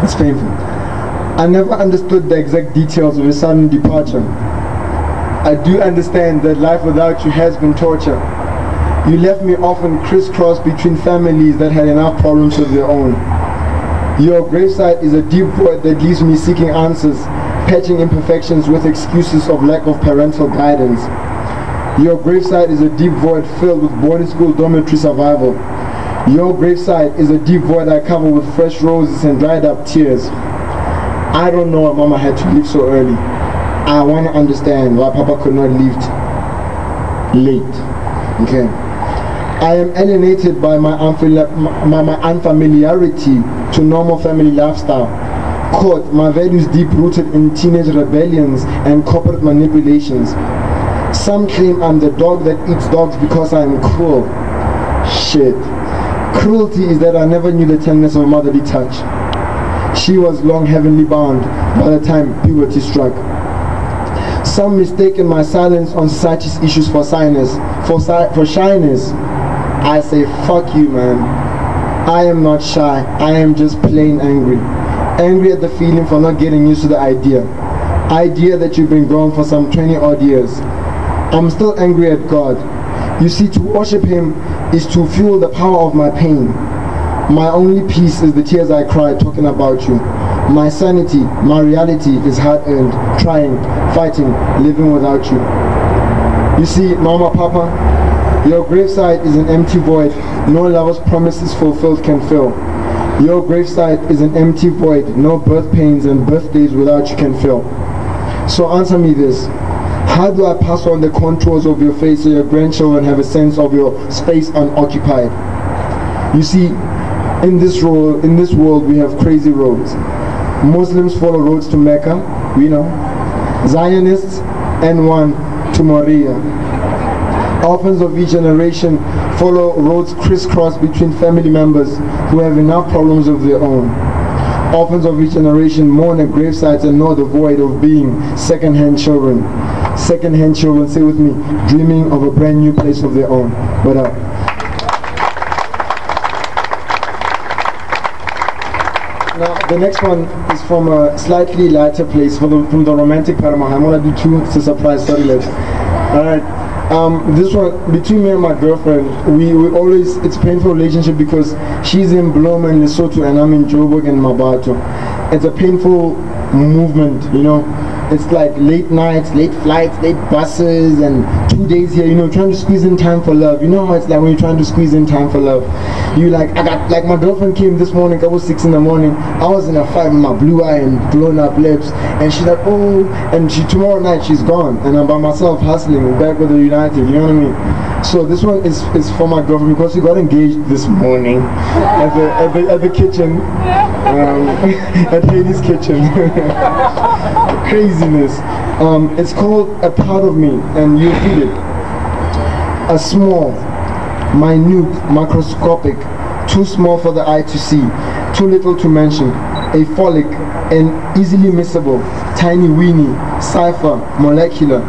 It's painful. I never understood the exact details of his sudden departure. I do understand that life without you has been torture. You left me often crisscrossed between families that had enough problems of their own. Your gravesite is a deep void that leaves me seeking answers, patching imperfections with excuses of lack of parental guidance. Your gravesite is a deep void filled with boarding school dormitory survival. Your gravesite is a deep void I cover with fresh roses and dried up tears. I don't know why Mama had to leave so early. I want to understand why Papa could not leave late. Okay. I am alienated by my unfamiliarity to normal family lifestyle. Quote, my values deep rooted in teenage rebellions and corporate manipulations. Some claim I'm the dog that eats dogs because I am cruel. Shit. Cruelty is that I never knew the tenderness of a motherly touch. She was long heavenly bound by the time puberty struck. Some mistaken my silence on society's issues for shyness. I say, fuck you, man. I am not shy. I am just plain angry. Angry at the feeling for not getting used to the idea that you've been gone for some 20 odd years. I'm still angry at God. You see, to worship Him is to fuel the power of my pain. My only peace is the tears I cry talking about you. My sanity, my reality is hard-earned, trying, fighting, living without you. You see, Mama, Papa, your gravesite is an empty void no lover's promises fulfilled can fill. Your gravesite is an empty void no birth pains and birthdays without you can fill. So answer me this. How do I pass on the contours of your face so your grandchildren have a sense of your space unoccupied? You see, in this world we have crazy roads. Muslims follow roads to Mecca, we know. Zionists, N1 to Moriah. Orphans of each generation follow roads crisscrossed between family members who have enough problems of their own. Orphans of each generation mourn at gravesites and know the void of being second-hand children. Second-hand children, say with me, dreaming of a brand new place of their own. But now the next one is from a slightly lighter place, from the romantic part of my heart. I'm going to do two. It's a surprise story. Alright. This one, between me and my girlfriend, we always, it's a painful relationship because she's in Bloem and Lesotho and I'm in Joburg and Mabato. It's a painful movement, you know. It's like late nights, late flights, late buses, and 2 days here, you know, trying to squeeze in time for love. You know how it's like when you're trying to squeeze in time for love. You like my girlfriend came this morning, I was 6 in the morning. I was in a fight with my blue eye and blown up lips, and she's like, oh, and tomorrow night she's gone, and I'm by myself hustling back with the United, you know what I mean? So this one is for my girlfriend because we got engaged this morning at the kitchen, at Haley's kitchen. Craziness. It's called A Part of Me, and you feel it. A small, minute, microscopic, too small for the eye to see, too little to mention, a folic, and easily missable, tiny weenie, cipher, molecular.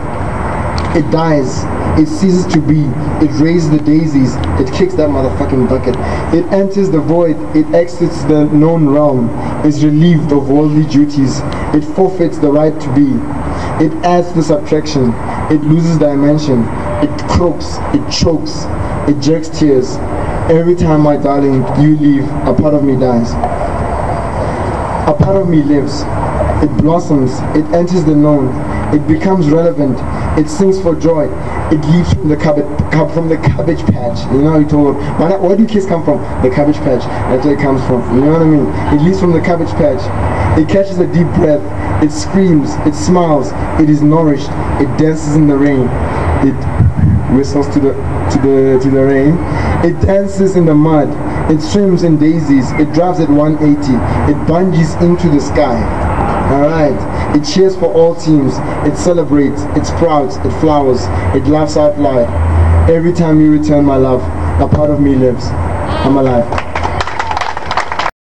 It dies, it ceases to be, it raises the daisies, it kicks that motherfucking bucket. It enters the void, it exits the known realm, is relieved of worldly duties, it forfeits the right to be, it adds to subtraction, it loses dimension, it croaks, it chokes, it jerks tears. Every time, my darling, you leave, a part of me dies. A part of me lives, it blossoms, it enters the known, it becomes relevant, it sings for joy, it leaves from the cabbage patch. You know how you told, where do kids come from? The cabbage patch. That's where it comes from. You know what I mean? It leaves from the cabbage patch. It catches a deep breath. It screams. It smiles. It is nourished. It dances in the rain. It whistles to the rain. It dances in the mud. It swims in daisies. It drives at 180. It bungees into the sky. Alright. It cheers for all teams. It celebrates. It sprouts. It flowers. It laughs out loud. Every time you return, my love, a part of me lives. I'm alive.